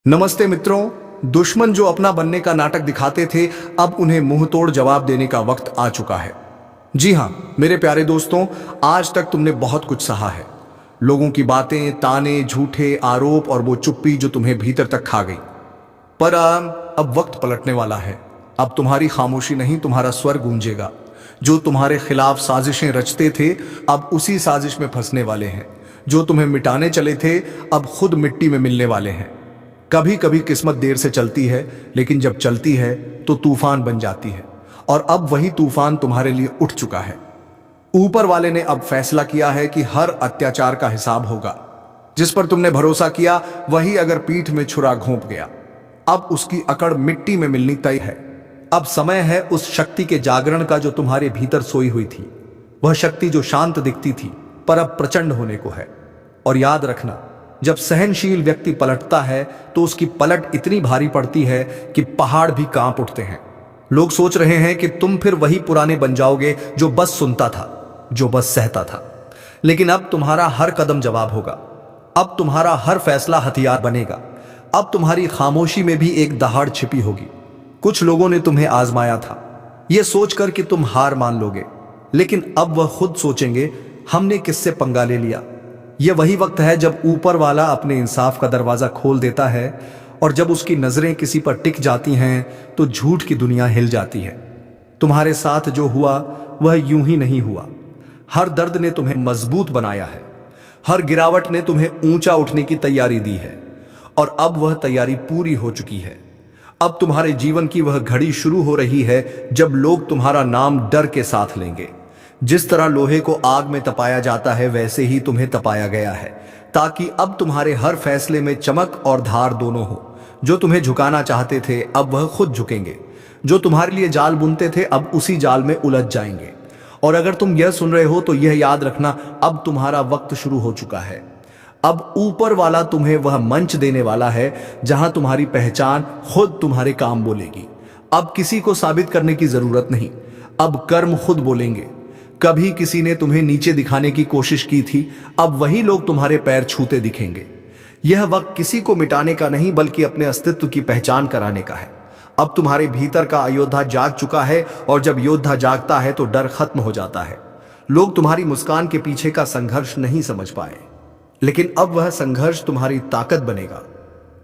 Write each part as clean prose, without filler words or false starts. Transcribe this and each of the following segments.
नमस्ते मित्रों। दुश्मन जो अपना बनने का नाटक दिखाते थे, अब उन्हें मुंह तोड़ जवाब देने का वक्त आ चुका है। जी हाँ मेरे प्यारे दोस्तों, आज तक तुमने बहुत कुछ सहा है। लोगों की बातें, ताने, झूठे आरोप और वो चुप्पी जो तुम्हें भीतर तक खा गई। पर अब वक्त पलटने वाला है। अब तुम्हारी खामोशी नहीं, तुम्हारा स्वर गूंजेगा। जो तुम्हारे खिलाफ साजिशें रचते थे, अब उसी साजिश में फंसने वाले हैं। जो तुम्हें मिटाने चले थे, अब खुद मिट्टी में मिलने वाले हैं। कभी कभी किस्मत देर से चलती है, लेकिन जब चलती है तो तूफान बन जाती है। और अब वही तूफान तुम्हारे लिए उठ चुका है। ऊपर वाले ने अब फैसला किया है कि हर अत्याचार का हिसाब होगा। जिस पर तुमने भरोसा किया, वही अगर पीठ में छुरा घोंप गया, अब उसकी अकड़ मिट्टी में मिलनी तय है। अब समय है उस शक्ति के जागरण का जो तुम्हारे भीतर सोई हुई थी। वह शक्ति जो शांत दिखती थी, पर अब प्रचंड होने को है। और याद रखना, जब सहनशील व्यक्ति पलटता है तो उसकी पलट इतनी भारी पड़ती है कि पहाड़ भी कांप उठते हैं। लोग सोच रहे हैं कि तुम फिर वही पुराने बन जाओगे, जो बस सुनता था, जो बस सहता था। लेकिन अब तुम्हारा हर कदम जवाब होगा। अब तुम्हारा हर फैसला हथियार बनेगा। अब तुम्हारी खामोशी में भी एक दहाड़ छिपी होगी। कुछ लोगों ने तुम्हें आजमाया था, यह सोचकर कि तुम हार मान लोगे, लेकिन अब वह खुद सोचेंगे, हमने किससे पंगा ले लिया। यह वही वक्त है जब ऊपर वाला अपने इंसाफ का दरवाजा खोल देता है, और जब उसकी नजरें किसी पर टिक जाती हैं तो झूठ की दुनिया हिल जाती है। तुम्हारे साथ जो हुआ वह यूं ही नहीं हुआ। हर दर्द ने तुम्हें मजबूत बनाया है। हर गिरावट ने तुम्हें ऊंचा उठने की तैयारी दी है, और अब वह तैयारी पूरी हो चुकी है। अब तुम्हारे जीवन की वह घड़ी शुरू हो रही है जब लोग तुम्हारा नाम डर के साथ लेंगे। जिस तरह लोहे को आग में तपाया जाता है, वैसे ही तुम्हें तपाया गया है, ताकि अब तुम्हारे हर फैसले में चमक और धार दोनों हो। जो तुम्हें झुकाना चाहते थे, अब वह खुद झुकेंगे। जो तुम्हारे लिए जाल बुनते थे, अब उसी जाल में उलझ जाएंगे। और अगर तुम यह सुन रहे हो तो यह याद रखना, अब तुम्हारा वक्त शुरू हो चुका है। अब ऊपर वाला तुम्हें वह मंच देने वाला है जहां तुम्हारी पहचान खुद तुम्हारे काम बोलेगी। अब किसी को साबित करने की जरूरत नहीं, अब कर्म खुद बोलेंगे। कभी किसी ने तुम्हें नीचे दिखाने की कोशिश की थी, अब वही लोग तुम्हारे पैर छूते दिखेंगे। यह वक्त किसी को मिटाने का नहीं, बल्कि अपने अस्तित्व की पहचान कराने का है। अब तुम्हारे भीतर का योद्धा जाग चुका है, और जब योद्धा जागता है तो डर खत्म हो जाता है। लोग तुम्हारी मुस्कान के पीछे का संघर्ष नहीं समझ पाए, लेकिन अब वह संघर्ष तुम्हारी ताकत बनेगा।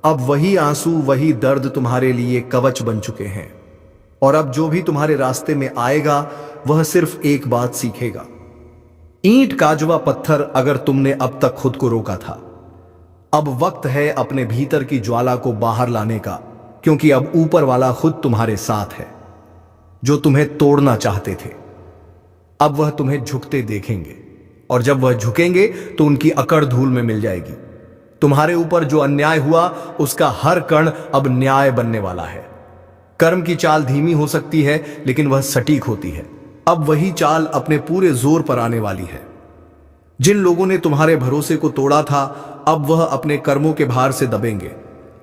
अब वही आंसू, वही दर्द तुम्हारे लिए कवच बन चुके हैं। और अब जो भी तुम्हारे रास्ते में आएगा, वह सिर्फ एक बात सीखेगा। ईंट काजुआ पत्थर, अगर तुमने अब तक खुद को रोका था, अब वक्त है अपने भीतर की ज्वाला को बाहर लाने का, क्योंकि अब ऊपर वाला खुद तुम्हारे साथ है। जो तुम्हें तोड़ना चाहते थे, अब वह तुम्हें झुकते देखेंगे, और जब वह झुकेंगे तो उनकी अकड़ धूल में मिल जाएगी। तुम्हारे ऊपर जो अन्याय हुआ, उसका हर कण अब न्याय बनने वाला है। कर्म की चाल धीमी हो सकती है, लेकिन वह सटीक होती है। अब वही चाल अपने पूरे जोर पर आने वाली है। जिन लोगों ने तुम्हारे भरोसे को तोड़ा था, अब वह अपने कर्मों के भार से दबेंगे।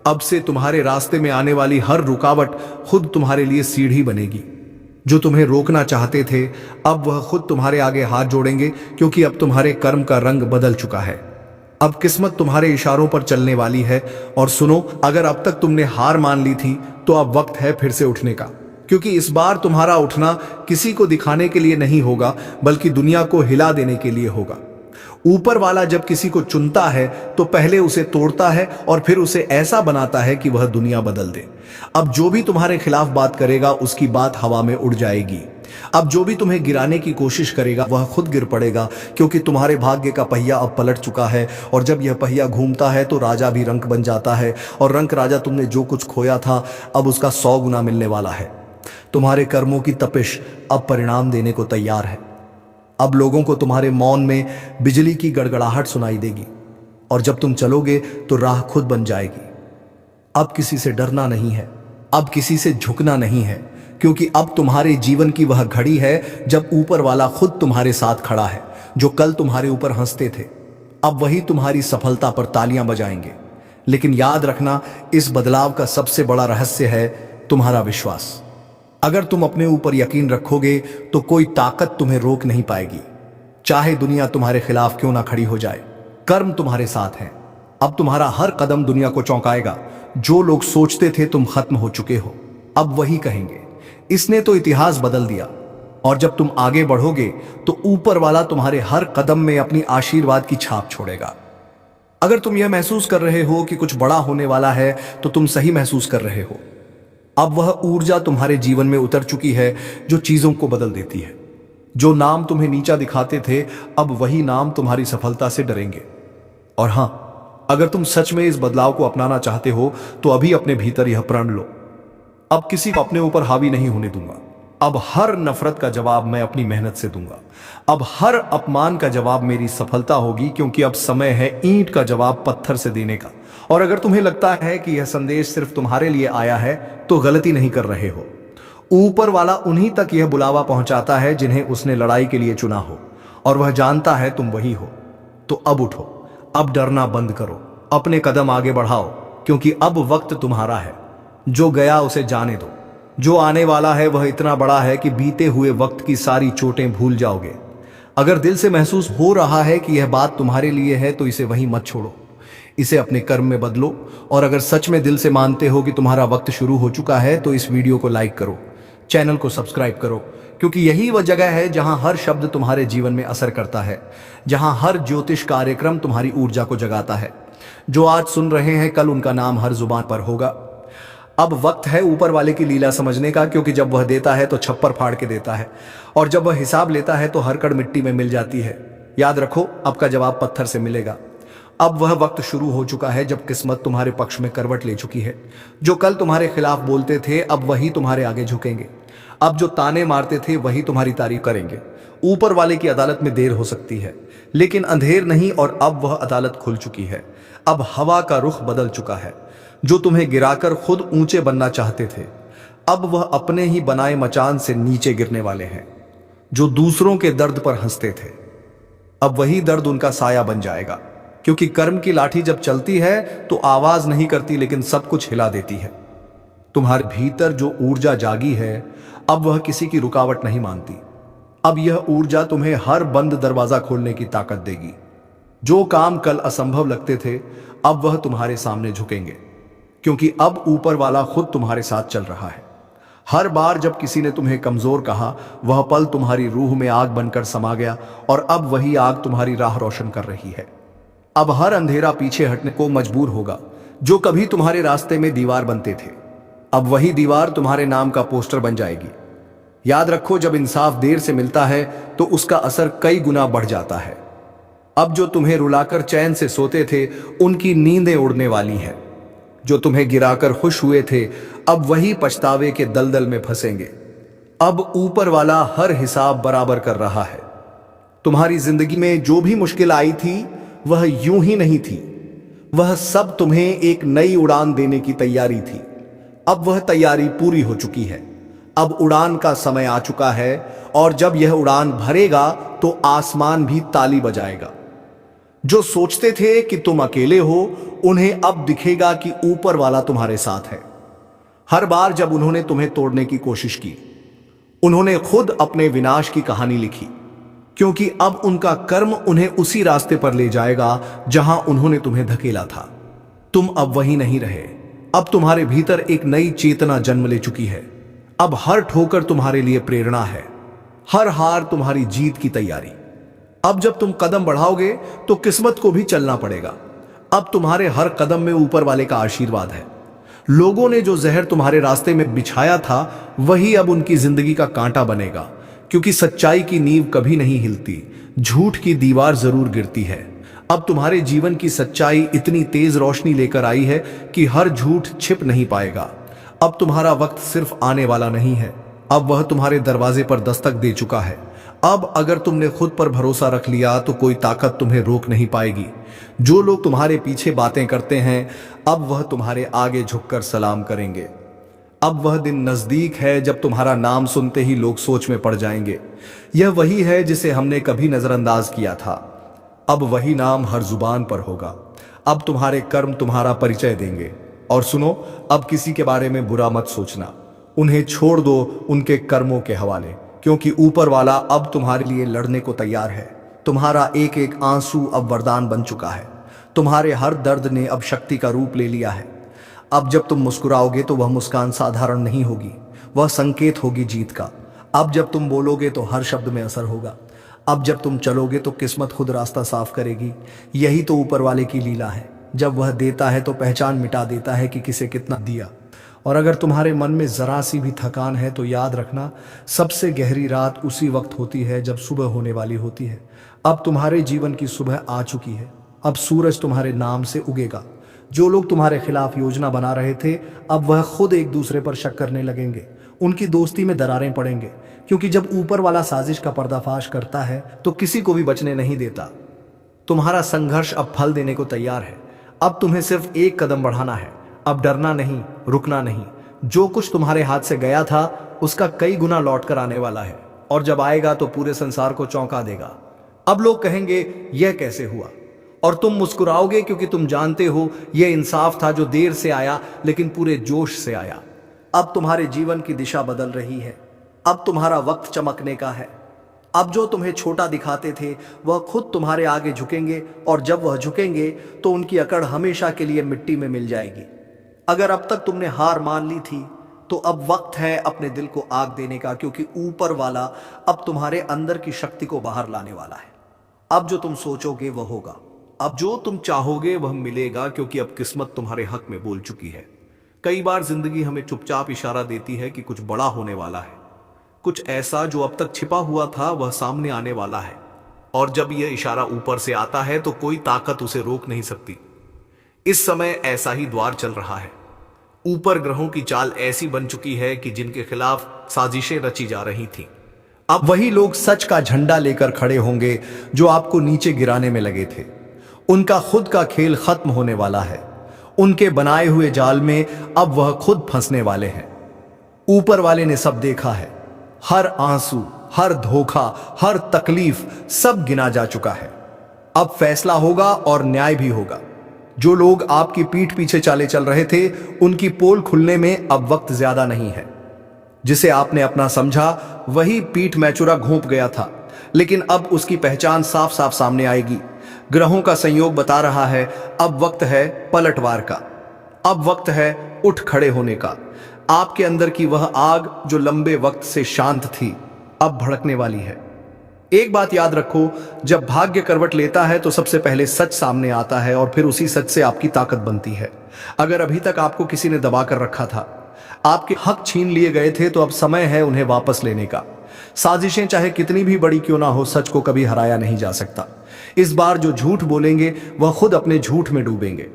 अब से तुम्हारे रास्ते में आने वाली हर रुकावट खुद तुम्हारे लिए सीढ़ी बनेगी। जो तुम्हें रोकना चाहते थे, अब वह खुद तुम्हारे आगे हाथ जोड़ेंगे, क्योंकि अब तुम्हारे कर्म का रंग बदल चुका है। अब किस्मत तुम्हारे इशारों पर चलने वाली है। और सुनो, अगर अब तक तुमने हार मान ली थी, तो अब वक्त है फिर से उठने का, क्योंकि इस बार तुम्हारा उठना किसी को दिखाने के लिए नहीं होगा, बल्कि दुनिया को हिला देने के लिए होगा। ऊपर वाला जब किसी को चुनता है तो पहले उसे तोड़ता है, और फिर उसे ऐसा बनाता है कि वह दुनिया बदल दे। अब जो भी तुम्हारे खिलाफ बात करेगा, उसकी बात हवा में उड़ जाएगी। अब जो भी तुम्हें गिराने की कोशिश करेगा, वह खुद गिर पड़ेगा, क्योंकि तुम्हारे भाग्य का पहिया अब पलट चुका है। और जब यह पहिया घूमता है तो राजा भी रंक बन जाता है, और रंक राजा तुमने जो कुछ खोया था, अब उसका 100 गुना मिलने वाला है। तुम्हारे कर्मों की तपिश अब परिणाम देने को तैयार है। अब लोगों को तुम्हारे मौन में बिजली की गड़गड़ाहट सुनाई देगी, और जब तुम चलोगे तो राह खुद बन जाएगी। अब किसी से डरना नहीं है, अब किसी से झुकना नहीं है, क्योंकि अब तुम्हारे जीवन की वह घड़ी है जब ऊपर वाला खुद तुम्हारे साथ खड़ा है। जो कल तुम्हारे ऊपर हंसते थे, अब वही तुम्हारी सफलता पर तालियां बजाएंगे। लेकिन याद रखना, इस बदलाव का सबसे बड़ा रहस्य है तुम्हारा विश्वास। अगर तुम अपने ऊपर यकीन रखोगे तो कोई ताकत तुम्हें रोक नहीं पाएगी, चाहे दुनिया तुम्हारे खिलाफ क्यों ना खड़ी हो जाए। कर्म तुम्हारे साथ है। अब तुम्हारा हर कदम दुनिया को चौंकाएगा, जो लोग सोचते थे तुम खत्म हो चुके हो, अब वही कहेंगे, इसने तो इतिहास बदल दिया। और जब तुम आगे बढ़ोगे तो ऊपर वाला तुम्हारे हर कदम में अपनी आशीर्वाद की छाप छोड़ेगा। अगर तुम यह महसूस कर रहे हो कि कुछ बड़ा होने वाला है, तो तुम सही महसूस कर रहे हो। अब वह ऊर्जा तुम्हारे जीवन में उतर चुकी है जो चीजों को बदल देती है। जो नाम तुम्हें नीचा दिखाते थे, अब वही नाम तुम्हारी सफलता से डरेंगे। और हां, अगर तुम सच में इस बदलाव को अपनाना चाहते हो तो अभी अपने भीतर यह प्रण लो, अब किसी को अपने ऊपर हावी नहीं होने दूंगा। अब हर नफरत का जवाब मैं अपनी मेहनत से दूंगा। अब हर अपमान का जवाब मेरी सफलता होगी, क्योंकि अब समय है ईंट का जवाब पत्थर से देने का। और अगर तुम्हें लगता है कि यह संदेश सिर्फ तुम्हारे लिए आया है, तो गलती नहीं कर रहे हो। ऊपर वाला उन्हीं तक यह बुलावा पहुंचाता है जिन्हें उसने लड़ाई के लिए चुना हो, और वह जानता है तुम वही हो। तो अब उठो, अब डरना बंद करो, अपने कदम आगे बढ़ाओ, क्योंकि अब वक्त तुम्हारा है। जो गया उसे जाने दो, जो आने वाला है वह इतना बड़ा है कि बीते हुए वक्त की सारी चोटें भूल जाओगे। अगर दिल से महसूस हो रहा है कि यह बात तुम्हारे लिए है, तो इसे वहीं मत छोड़ो, इसे अपने कर्म में बदलो। और अगर सच में दिल से मानते हो कि तुम्हारा वक्त शुरू हो चुका है, तो इस वीडियो को लाइक करो, चैनल को सब्सक्राइब करो, क्योंकि यही वह जगह है जहां हर शब्द तुम्हारे जीवन में असर करता है, जहां हर ज्योतिष कार्यक्रम तुम्हारी ऊर्जा को जगाता है। जो आज सुन रहे हैं, कल उनका नाम हर जुबान पर होगा। अब वक्त है ऊपर वाले की लीला समझने का, क्योंकि जब वह देता है तो छप्पर फाड़ के देता है, और जब वह हिसाब लेता है तो हर कड़ मिट्टी में मिल जाती है। याद रखो, अब का जवाब पत्थर से मिलेगा। अब वह वक्त शुरू हो चुका है जब किस्मत तुम्हारे पक्ष में करवट ले चुकी है। जो कल तुम्हारे खिलाफ बोलते थे, अब वही तुम्हारे आगे झुकेंगे। अब जो ताने मारते थे, वही तुम्हारी तारीफ करेंगे। ऊपर वाले की अदालत में देर हो सकती है, लेकिन अंधेर नहीं, और अब वह अदालत खुल चुकी है। अब हवा का रुख बदल चुका है। जो तुम्हें गिराकर खुद ऊंचे बनना चाहते थे, अब वह अपने ही बनाए मचान से नीचे गिरने वाले हैं। जो दूसरों के दर्द पर हंसते थे, अब वही दर्द उनका साया बन जाएगा, क्योंकि कर्म की लाठी जब चलती है तो आवाज नहीं करती, लेकिन सब कुछ हिला देती है। तुम्हारे भीतर जो ऊर्जा जागी है, अब वह किसी की रुकावट नहीं मानती। अब यह ऊर्जा तुम्हें हर बंद दरवाजा खोलने की ताकत देगी। जो काम कल असंभव लगते थे, अब वह तुम्हारे सामने झुकेंगे, क्योंकि अब ऊपर वाला खुद तुम्हारे साथ चल रहा है। हर बार जब किसी ने तुम्हें कमजोर कहा, वह पल तुम्हारी रूह में आग बनकर समा गया, और अब वही आग तुम्हारी राह रोशन कर रही है। अब हर अंधेरा पीछे हटने को मजबूर होगा। जो कभी तुम्हारे रास्ते में दीवार बनते थे, अब वही दीवार तुम्हारे नाम का पोस्टर बन जाएगी। याद रखो, जब इंसाफ देर से मिलता है तो उसका असर कई गुना बढ़ जाता है। अब जो तुम्हें रुलाकर चैन से सोते थे, उनकी नींदें उड़ने वाली हैं। जो तुम्हें गिराकर खुश हुए थे, अब वही पछतावे के दलदल में फंसेंगे। अब ऊपर वाला हर हिसाब बराबर कर रहा है। तुम्हारी जिंदगी में जो भी मुश्किल आई थी, वह यूं ही नहीं थी। वह सब तुम्हें एक नई उड़ान देने की तैयारी थी। अब वह तैयारी पूरी हो चुकी है। अब उड़ान का समय आ चुका है, और जब यह उड़ान भरेगा तो आसमान भी ताली बजाएगा। जो सोचते थे कि तुम अकेले हो, उन्हें अब दिखेगा कि ऊपर वाला तुम्हारे साथ है। हर बार जब उन्होंने तुम्हें तोड़ने की कोशिश की, उन्होंने खुद अपने विनाश की कहानी लिखी, क्योंकि अब उनका कर्म उन्हें उसी रास्ते पर ले जाएगा जहां उन्होंने तुम्हें धकेला था। तुम अब वही नहीं रहे। अब तुम्हारे भीतर एक नई चेतना जन्म ले चुकी है। अब हर ठोकर तुम्हारे लिए प्रेरणा है, हर हार तुम्हारी जीत की तैयारी। अब जब तुम कदम बढ़ाओगे तो किस्मत को भी चलना पड़ेगा। अब तुम्हारे हर कदम में ऊपर वाले का आशीर्वाद है। लोगों ने जो जहर तुम्हारे रास्ते में बिछाया था, वही अब उनकी जिंदगी का कांटा बनेगा, क्योंकि सच्चाई की नींव कभी नहीं हिलती, झूठ की दीवार जरूर गिरती है। अब तुम्हारे जीवन की सच्चाई इतनी तेज रोशनी लेकर आई है कि हर झूठ छिप नहीं पाएगा। अब तुम्हारा वक्त सिर्फ आने वाला नहीं है, अब वह तुम्हारे दरवाजे पर दस्तक दे चुका है। अब अगर तुमने खुद पर भरोसा रख लिया तो कोई ताकत तुम्हें रोक नहीं पाएगी। जो लोग तुम्हारे पीछे बातें करते हैं, अब वह तुम्हारे आगे झुककर सलाम करेंगे। अब वह दिन नजदीक है जब तुम्हारा नाम सुनते ही लोग सोच में पड़ जाएंगे, यह वही है जिसे हमने कभी नजरअंदाज किया था। अब वही नाम हर जुबान पर होगा। अब तुम्हारे कर्म तुम्हारा परिचय देंगे। और सुनो, अब किसी के बारे में बुरा मत सोचना, उन्हें छोड़ दो उनके कर्मों के हवाले, क्योंकि ऊपर वाला अब तुम्हारे लिए लड़ने को तैयार है। तुम्हारा एक एक आंसू अब वरदान बन चुका है। तुम्हारे हर दर्द ने अब शक्ति का रूप ले लिया है। अब जब तुम मुस्कुराओगे तो वह मुस्कान साधारण नहीं होगी, वह संकेत होगी जीत का। अब जब तुम बोलोगे तो हर शब्द में असर होगा। अब जब तुम चलोगे तो किस्मत खुद रास्ता साफ करेगी। यही तो ऊपर वाले की लीला है, जब वह देता है तो पहचान मिटा देता है कि किसे कितना दिया। और अगर तुम्हारे मन में जरा सी भी थकान है तो याद रखना, सबसे गहरी रात उसी वक्त होती है जब सुबह होने वाली होती है। अब तुम्हारे जीवन की सुबह आ चुकी है, अब सूरज तुम्हारे नाम से उगेगा। जो लोग तुम्हारे खिलाफ योजना बना रहे थे, अब वह खुद एक दूसरे पर शक करने लगेंगे। उनकी दोस्ती में दरारें पड़ेंगे, क्योंकि जब ऊपर वाला साजिश का पर्दाफाश करता है तो किसी को भी बचने नहीं देता। तुम्हारा संघर्ष अब फल देने को तैयार है। अब तुम्हें सिर्फ एक कदम बढ़ाना है। अब डरना नहीं, रुकना नहीं। जो कुछ तुम्हारे हाथ से गया था उसका कई गुना लौट कर आने वाला है, और जब आएगा तो पूरे संसार को चौंका देगा। अब लोग कहेंगे यह कैसे हुआ, और तुम मुस्कुराओगे क्योंकि तुम जानते हो यह इंसाफ था जो देर से आया लेकिन पूरे जोश से आया। अब तुम्हारे जीवन की दिशा बदल रही है। अब तुम्हारा वक्त चमकने का है। अब जो तुम्हें छोटा दिखाते थे वह खुद तुम्हारे आगे झुकेंगे, और जब वह झुकेंगे तो उनकी अकड़ हमेशा के लिए मिट्टी में मिल जाएगी। अगर अब तक तुमने हार मान ली थी तो अब वक्त है अपने दिल को आग देने का, क्योंकि ऊपर वाला अब तुम्हारे अंदर की शक्ति को बाहर लाने वाला है। अब जो तुम सोचोगे वह होगा, अब जो तुम चाहोगे वह मिलेगा, क्योंकि अब किस्मत तुम्हारे हक में बोल चुकी है। कई बार जिंदगी हमें चुपचाप इशारा देती है कि कुछ बड़ा होने वाला है, कुछ ऐसा जो अब तक छिपा हुआ था वह सामने आने वाला है। और जब यह इशारा ऊपर से आता है तो कोई ताकत उसे रोक नहीं सकती। इस समय ऐसा ही द्वार चल रहा है। ऊपर ग्रहों की चाल ऐसी बन चुकी है कि जिनके खिलाफ साजिशें रची जा रही थीं, अब वही लोग सच का झंडा लेकर खड़े होंगे जो आपको नीचे गिराने में लगे थे। उनका खुद का खेल खत्म होने वाला है। उनके बनाए हुए जाल में अब वह खुद फंसने वाले हैं। ऊपर वाले ने सब देखा है। हर आंसू, हर धोखा, हर तकलीफ सब गिना जा चुका है। अब फैसला होगा और न्याय भी होगा। जो लोग आपकी पीठ पीछे चाले चल रहे थे उनकी पोल खुलने में अब वक्त ज्यादा नहीं है। जिसे आपने अपना समझा वही पीठ मैचुरा घोंप गया था, लेकिन अब उसकी पहचान साफ साफ सामने आएगी। ग्रहों का संयोग बता रहा है अब वक्त है पलटवार का। अब वक्त है उठ खड़े होने का। आपके अंदर की वह आग जो लंबे वक्त से शांत थी अब भड़कने वाली है। एक बात याद रखो, जब भाग्य करवट लेता है तो सबसे पहले सच सामने आता है और फिर उसी सच से आपकी ताकत बनती है। अगर अभी तक आपको किसी ने दबा कर रखा था, आपके हक छीन लिए गए थे, तो अब समय है उन्हें वापस लेने का। साजिशें चाहे कितनी भी बड़ी क्यों ना हो, सच को कभी हराया नहीं जा सकता। इस बार जो झूठ बोलेंगे वह खुद अपने झूठ में डूबेंगे।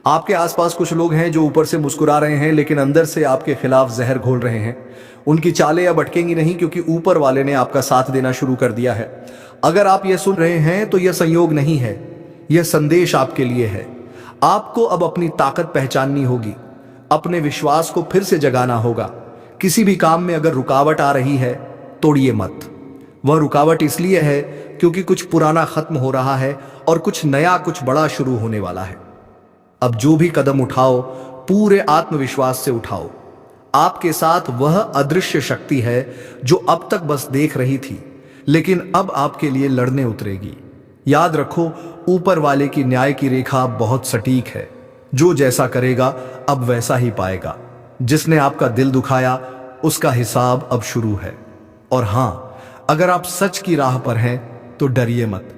आपके आसपास कुछ लोग हैं जो ऊपर से मुस्कुरा रहे हैं लेकिन अंदर से आपके खिलाफ जहर घोल रहे हैं। उनकी चालें अब अटकेंगी नहीं, क्योंकि ऊपर वाले ने आपका साथ देना शुरू कर दिया है। अगर आप यह सुन रहे हैं तो यह संयोग नहीं है, यह संदेश आपके लिए है। आपको अब अपनी ताकत पहचाननी होगी, अपने विश्वास को फिर से जगाना होगा। किसी भी काम में अगर रुकावट आ रही है तोड़िए मत। वह रुकावट इसलिए है क्योंकि कुछ पुराना खत्म हो रहा है और कुछ नया, कुछ बड़ा शुरू होने वाला है। अब जो भी कदम उठाओ पूरे आत्मविश्वास से उठाओ। आपके साथ वह अदृश्य शक्ति है जो अब तक बस देख रही थी, लेकिन अब आपके लिए लड़ने उतरेगी। याद रखो, ऊपर वाले की न्याय की रेखा बहुत सटीक है। जो जैसा करेगा अब वैसा ही पाएगा। जिसने आपका दिल दुखाया उसका हिसाब अब शुरू है। और हां, अगर आप सच की राह पर हैं तो डरिए मत,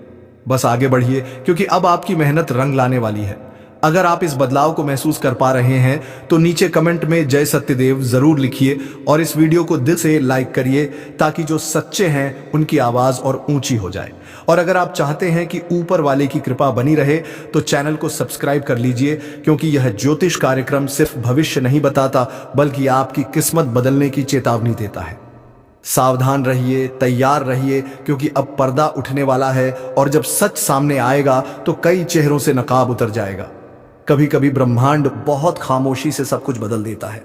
बस आगे बढ़िए, क्योंकि अब आपकी मेहनत रंग लाने वाली है। अगर आप इस बदलाव को महसूस कर पा रहे हैं तो नीचे कमेंट में जय सत्यदेव जरूर लिखिए और इस वीडियो को दिल से लाइक करिए, ताकि जो सच्चे हैं उनकी आवाज और ऊंची हो जाए। और अगर आप चाहते हैं कि ऊपर वाले की कृपा बनी रहे तो चैनल को सब्सक्राइब कर लीजिए, क्योंकि यह ज्योतिष कार्यक्रम सिर्फ भविष्य नहीं बताता बल्कि आपकी किस्मत बदलने की चेतावनी देता है। सावधान रहिए, तैयार रहिए, क्योंकि अब पर्दा उठने वाला है और जब सच सामने आएगा तो कई चेहरों से नकाब उतर जाएगा। कभी कभी ब्रह्मांड बहुत खामोशी से सब कुछ बदल देता है।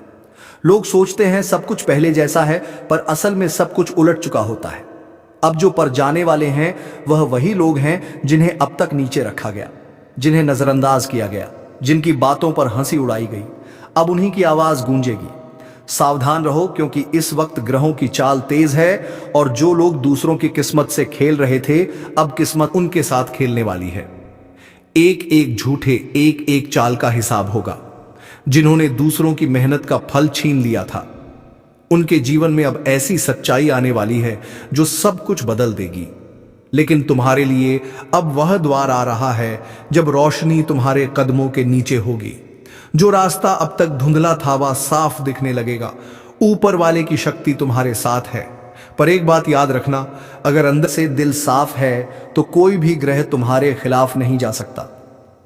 लोग सोचते हैं सब कुछ पहले जैसा है, पर असल में सब कुछ उलट चुका होता है। अब जो पर जाने वाले हैं वह वही लोग हैं जिन्हें अब तक नीचे रखा गया, जिन्हें नजरअंदाज किया गया, जिनकी बातों पर हंसी उड़ाई गई। अब उन्हीं की आवाज गूंजेगी। सावधान रहो, क्योंकि इस वक्त ग्रहों की चाल तेज है और जो लोग दूसरों की किस्मत से खेल रहे थे अब किस्मत उनके साथ खेलने वाली है। एक एक झूठे, एक एक चाल का हिसाब होगा। जिन्होंने दूसरों की मेहनत का फल छीन लिया था। उनके जीवन में अब ऐसी सच्चाई आने वाली है जो सब कुछ बदल देगी। लेकिन तुम्हारे लिए अब वह द्वार आ रहा है जब रोशनी तुम्हारे कदमों के नीचे होगी। जो रास्ता अब तक धुंधला था वह साफ दिखने लगेगा। ऊपर वाले की शक्ति तुम्हारे साथ है। पर एक बात याद रखना, अगर अंदर से दिल साफ है तो कोई भी ग्रह तुम्हारे खिलाफ नहीं जा सकता।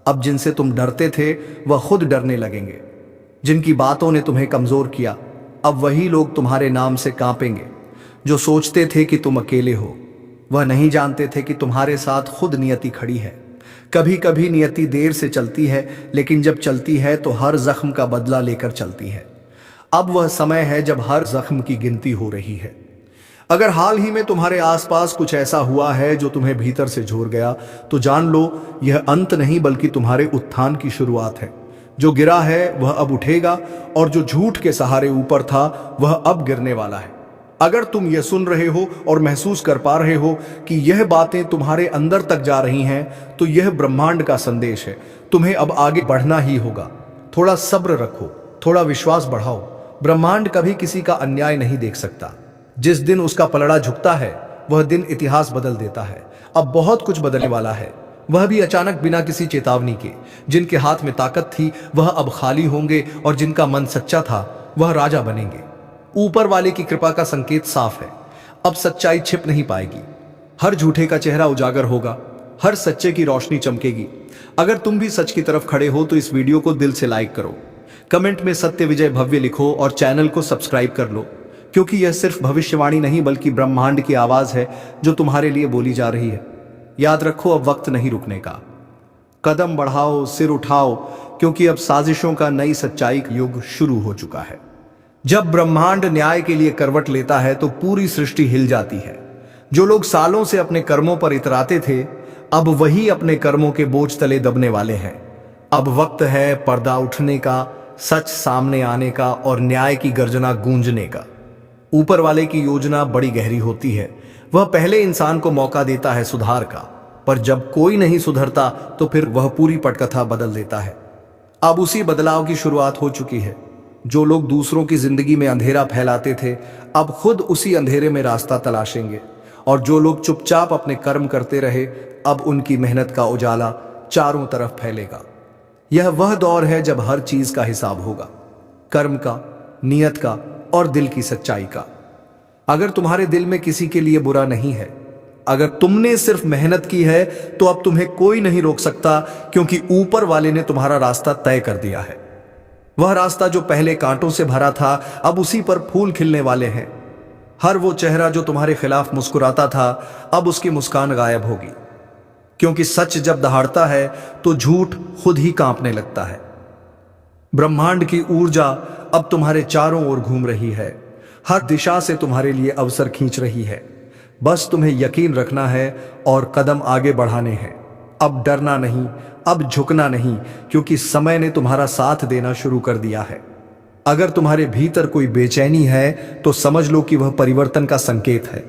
अब जिनसे तुम डरते थे वह खुद डरने लगेंगे। जिनकी बातों ने तुम्हें कमजोर किया, अब वही लोग तुम्हारे नाम से कांपेंगे। जो सोचते थे कि तुम अकेले हो, वह नहीं जानते थे कि तुम्हारे साथ खुद नियति खड़ी है। कभी कभी नियति देर से चलती है, लेकिन जब चलती है तो हर जख्म का बदला लेकर चलती है। अब वह समय है जब हर जख्म की गिनती हो रही है। अगर हाल ही में तुम्हारे आसपास कुछ ऐसा हुआ है जो तुम्हें भीतर से झोर गया, तो जान लो यह अंत नहीं बल्कि तुम्हारे उत्थान की शुरुआत है। जो गिरा है वह अब उठेगा, और जो झूठ के सहारे ऊपर था वह अब गिरने वाला है। अगर तुम यह सुन रहे हो और महसूस कर पा रहे हो कि यह बातें तुम्हारे अंदर तक जा रही हैं, तो यह ब्रह्मांड का संदेश है। तुम्हें अब आगे बढ़ना ही होगा। थोड़ा सब्र रखो, थोड़ा विश्वास बढ़ाओ। ब्रह्मांड कभी किसी का अन्याय नहीं देख सकता। जिस दिन उसका पलड़ा झुकता है वह दिन इतिहास बदल देता है। अब बहुत कुछ बदलने वाला है, वह भी अचानक, बिना किसी चेतावनी के। जिनके हाथ में ताकत थी वह अब खाली होंगे, और जिनका मन सच्चा था वह राजा बनेंगे। ऊपर वाले की कृपा का संकेत साफ है। अब सच्चाई छिप नहीं पाएगी। हर झूठे का चेहरा उजागर होगा, हर सच्चे की रोशनी चमकेगी। अगर तुम भी सच की तरफ खड़े हो तो इस वीडियो को दिल से लाइक करो, कमेंट में सत्य विजय भव्य लिखो और चैनल को सब्सक्राइब कर लो, क्योंकि यह सिर्फ भविष्यवाणी नहीं बल्कि ब्रह्मांड की आवाज है जो तुम्हारे लिए बोली जा रही है। याद रखो, अब वक्त नहीं रुकने का। कदम बढ़ाओ, सिर उठाओ, क्योंकि अब साजिशों का नई सच्चाई का युग शुरू हो चुका है। जब ब्रह्मांड न्याय के लिए करवट लेता है तो पूरी सृष्टि हिल जाती है। जो लोग सालों से अपने कर्मों पर इतराते थे, अब वही अपने कर्मों के बोझ तले दबने वाले हैं। अब वक्त है पर्दा उठने का, सच सामने आने का और न्याय की गर्जना गूंजने का। ऊपर वाले की योजना बड़ी गहरी होती है। वह पहले इंसान को मौका देता है सुधार का, पर जब कोई नहीं सुधरता तो फिर वह पूरी पटकथा बदल देता है। अब उसी बदलाव की शुरुआत हो चुकी है। जो लोग दूसरों की जिंदगी में अंधेरा फैलाते थे, अब खुद उसी अंधेरे में रास्ता तलाशेंगे। और जो लोग चुपचाप अपने कर्म करते रहे, अब उनकी मेहनत का उजाला चारों तरफ फैलेगा। यह वह दौर है जब हर चीज का हिसाब होगा, कर्म का, नियत का और दिल की सच्चाई का। अगर तुम्हारे दिल में किसी के लिए बुरा नहीं है, अगर तुमने सिर्फ मेहनत की है, तो अब तुम्हें कोई नहीं रोक सकता, क्योंकि ऊपर वाले ने तुम्हारा रास्ता तय कर दिया है। वह रास्ता जो पहले कांटों से भरा था, अब उसी पर फूल खिलने वाले हैं। हर वो चेहरा जो तुम्हारे खिलाफ मुस्कुराता था, अब उसकी मुस्कान गायब होगी। क्योंकि सच जब दहाड़ता है तो झूठ खुद ही कांपने लगता है। ब्रह्मांड की ऊर्जा अब तुम्हारे चारों ओर घूम रही है, हर दिशा से तुम्हारे लिए अवसर खींच रही है। बस तुम्हें यकीन रखना है और कदम आगे बढ़ाने हैं। अब डरना नहीं, अब झुकना नहीं, क्योंकि समय ने तुम्हारा साथ देना शुरू कर दिया है। अगर तुम्हारे भीतर कोई बेचैनी है तो समझ लो कि वह परिवर्तन का संकेत है।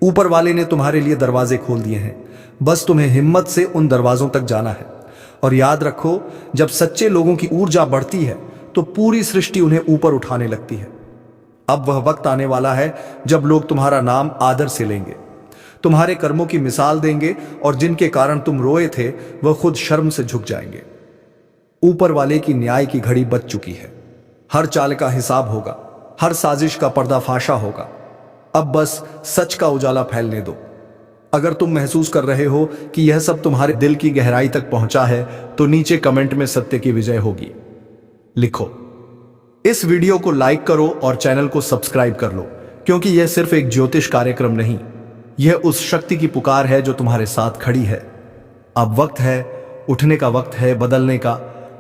ऊपर वाले ने तुम्हारे लिए दरवाजे खोल दिए हैं, बस तुम्हें हिम्मत से उन दरवाजों तक जाना है। और याद रखो, जब सच्चे लोगों की ऊर्जा बढ़ती है तो पूरी सृष्टि उन्हें ऊपर उठाने लगती है। अब वह वक्त आने वाला है जब लोग तुम्हारा नाम आदर से लेंगे, तुम्हारे कर्मों की मिसाल देंगे, और जिनके कारण तुम रोए थे वह खुद शर्म से झुक जाएंगे। ऊपर वाले की न्याय की घड़ी बज चुकी है। हर चाल का हिसाब होगा, हर साजिश का पर्दाफाशा होगा। अब बस सच का उजाला फैलने दो। अगर तुम महसूस कर रहे हो कि यह सब तुम्हारे दिल की गहराई तक पहुंचा है, तो नीचे कमेंट में सत्य की विजय होगी लिखो। इस वीडियो को लाइक करो और चैनल को सब्सक्राइब कर लो, क्योंकि यह सिर्फ एक ज्योतिष कार्यक्रम नहीं, यह उस शक्ति की पुकार है जो तुम्हारे साथ खड़ी है। अब वक्त है, उठने का वक्त है, बदलने का,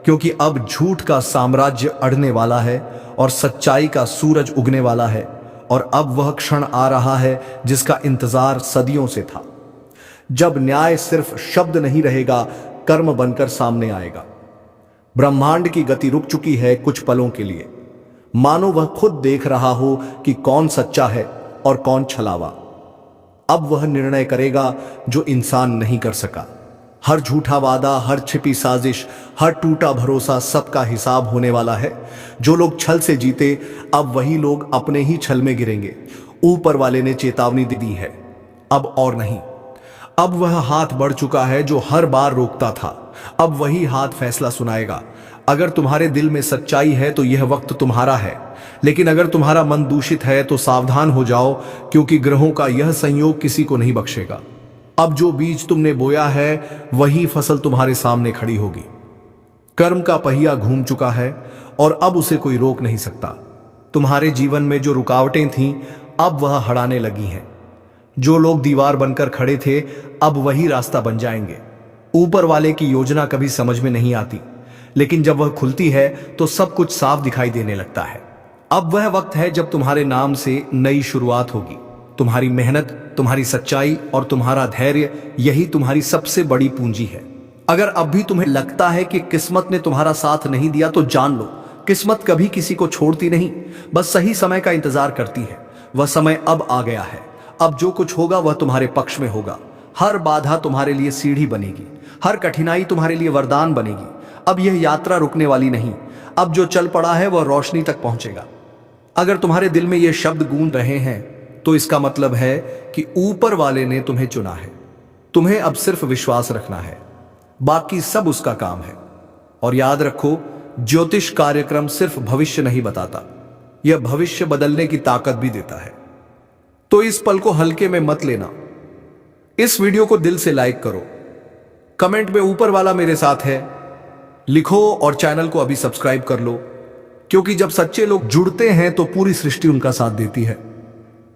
क्योंकि अब झूठ का साम्राज्य अड़ने वाला है और सच्चाई का सूरज उगने वाला है। और अब वह क्षण आ रहा है जिसका इंतजार सदियों से था, जब न्याय सिर्फ शब्द नहीं रहेगा, कर्म बनकर सामने आएगा। ब्रह्मांड की गति रुक चुकी है कुछ पलों के लिए, मानो वह खुद देख रहा हो कि कौन सच्चा है और कौन छलावा। अब वह निर्णय करेगा जो इंसान नहीं कर सका। हर झूठा वादा, हर छिपी साजिश, हर टूटा भरोसा, सबका हिसाब होने वाला है। जो लोग छल से जीते, अब वही लोग अपने ही छल में गिरेंगे। ऊपर वाले ने चेतावनी दे दी है, अब और नहीं। अब वह हाथ बढ़ चुका है जो हर बार रोकता था। अब वही हाथ फैसला सुनाएगा। अगर तुम्हारे दिल में सच्चाई है तो यह वक्त तुम्हारा है, लेकिन अगर तुम्हारा मन दूषित है तो सावधान हो जाओ, क्योंकि ग्रहों का यह संयोग किसी को नहीं बख्शेगा। अब जो बीज तुमने बोया है वही फसल तुम्हारे सामने खड़ी होगी। कर्म का पहिया घूम चुका है और अब उसे कोई रोक नहीं सकता। तुम्हारे जीवन में जो रुकावटें थीं, अब वह हटाने लगी हैं। जो लोग दीवार बनकर खड़े थे, अब वही रास्ता बन जाएंगे। ऊपर वाले की योजना कभी समझ में नहीं आती, लेकिन जब वह खुलती है तो सब कुछ साफ दिखाई देने लगता है। अब वह वक्त है जब तुम्हारे नाम से नई शुरुआत होगी। तुम्हारी मेहनत, तुम्हारी सच्चाई और तुम्हारा धैर्य, यही तुम्हारी सबसे बड़ी पूंजी है। अगर अब भी तुम्हें लगता है कि किस्मत ने तुम्हारा साथ नहीं दिया, तो जान लो, किस्मत कभी किसी को छोड़ती नहीं, बस सही समय का इंतजार करती है। वह समय अब आ गया है। अब जो कुछ होगा वह तुम्हारे पक्ष में होगा। हर बाधा तुम्हारे लिए सीढ़ी बनेगी, हर कठिनाई तुम्हारे लिए वरदान बनेगी। अब यह यात्रा रुकने वाली नहीं। अब जो चल पड़ा है वह रोशनी तक पहुंचेगा। अगर तुम्हारे दिल में ये शब्द गूंज रहे हैं, तो इसका मतलब है कि ऊपर वाले ने तुम्हें चुना है। तुम्हें अब सिर्फ विश्वास रखना है, बाकी सब उसका काम है। और याद रखो, ज्योतिष कार्यक्रम सिर्फ भविष्य नहीं बताता, यह भविष्य बदलने की ताकत भी देता है। तो इस पल को हल्के में मत लेना। इस वीडियो को दिल से लाइक करो, कमेंट में ऊपर वाला मेरे साथ है लिखो और चैनल को अभी सब्सक्राइब कर लो, क्योंकि जब सच्चे लोग जुड़ते हैं तो पूरी सृष्टि उनका साथ देती है।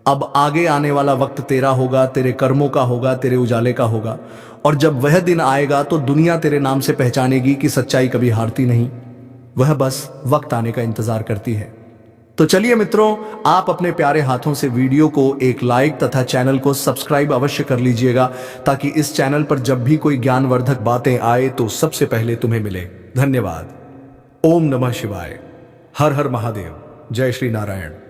अब आगे आने वाला वक्त तेरा होगा, तेरे कर्मों का होगा, तेरे उजाले का होगा। और जब वह दिन आएगा तो दुनिया तेरे नाम से पहचानेगी कि सच्चाई कभी हारती नहीं, वह बस वक्त आने का इंतजार करती है। तो चलिए मित्रों, आप अपने प्यारे हाथों से वीडियो को एक लाइक तथा चैनल को सब्सक्राइब अवश्य कर लीजिएगा, ताकि इस चैनल पर जब भी कोई ज्ञानवर्धक बातें आए तो सबसे पहले तुम्हें मिले। धन्यवाद। ओम नमः शिवाय। हर हर महादेव। जय श्री नारायण।